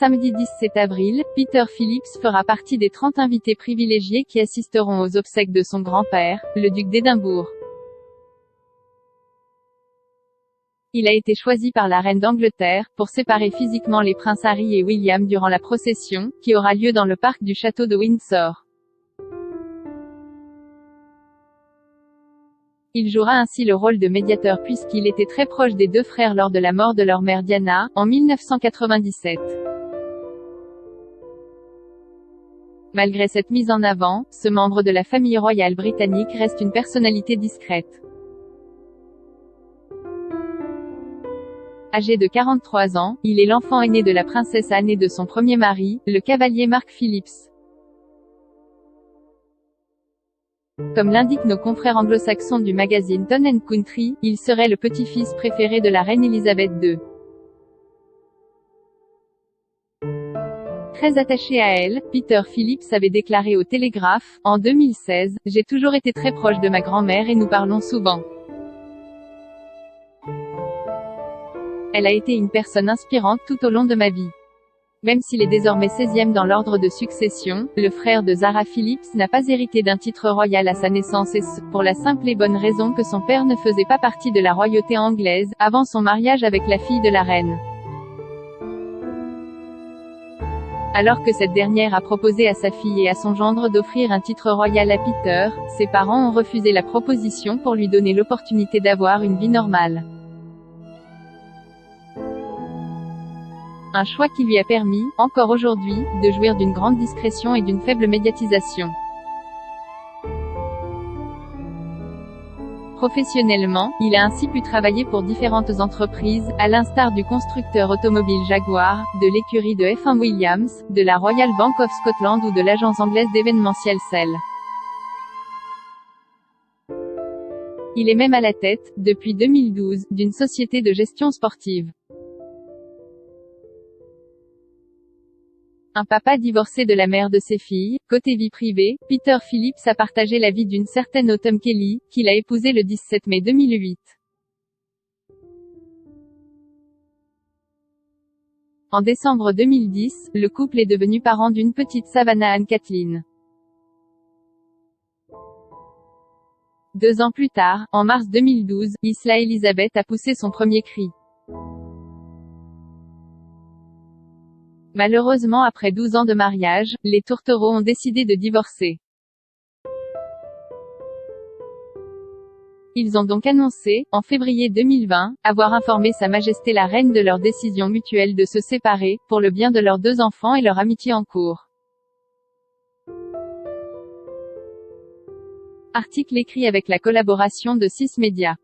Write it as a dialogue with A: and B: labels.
A: Samedi 17 avril, Peter Phillips fera partie des 30 invités privilégiés qui assisteront aux obsèques de son grand-père, le duc d'Édimbourg. Il a été choisi par la reine d'Angleterre, pour séparer physiquement les princes Harry et William durant la procession, qui aura lieu dans le parc du château de Windsor. Il jouera ainsi le rôle de médiateur puisqu'il était très proche des deux frères lors de la mort de leur mère Diana, en 1997. Malgré cette mise en avant, ce membre de la famille royale britannique reste une personnalité discrète. Âgé de 43 ans, il est l'enfant aîné de la princesse Anne et de son premier mari, le cavalier Mark Phillips. Comme l'indiquent nos confrères anglo-saxons du magazine Town & Country, il serait le petit-fils préféré de la reine Elisabeth II. Très attaché à elle, Peter Phillips avait déclaré au Télégraphe, en 2016, « J'ai toujours été très proche de ma grand-mère et nous parlons souvent. Elle a été une personne inspirante tout au long de ma vie. » Même s'il est désormais 16e dans l'ordre de succession, le frère de Zara Phillips n'a pas hérité d'un titre royal à sa naissance et ce, pour la simple et bonne raison que son père ne faisait pas partie de la royauté anglaise, avant son mariage avec la fille de la reine. Alors que cette dernière a proposé à sa fille et à son gendre d'offrir un titre royal à Peter, ses parents ont refusé la proposition pour lui donner l'opportunité d'avoir une vie normale. Un choix qui lui a permis, encore aujourd'hui, de jouir d'une grande discrétion et d'une faible médiatisation. Professionnellement, il a ainsi pu travailler pour différentes entreprises, à l'instar du constructeur automobile Jaguar, de l'écurie de F1 Williams, de la Royal Bank of Scotland ou de l'agence anglaise d'événementiel Cell. Il est même à la tête, depuis 2012, d'une société de gestion sportive. Un papa divorcé de la mère de ses filles. Côté vie privée, Peter Phillips a partagé la vie d'une certaine Autumn Kelly, qu'il a épousée le 17 mai 2008. En décembre 2010, le couple est devenu parent d'une petite Savannah Ann Kathleen. 2 ans plus tard, en mars 2012, Isla Elizabeth a poussé son premier cri. Malheureusement après 12 ans de mariage, les tourtereaux ont décidé de divorcer. Ils ont donc annoncé, en février 2020, avoir informé Sa Majesté la Reine de leur décision mutuelle de se séparer, pour le bien de leurs 2 enfants et leur amitié en cours. Article écrit avec la collaboration de 6 médias.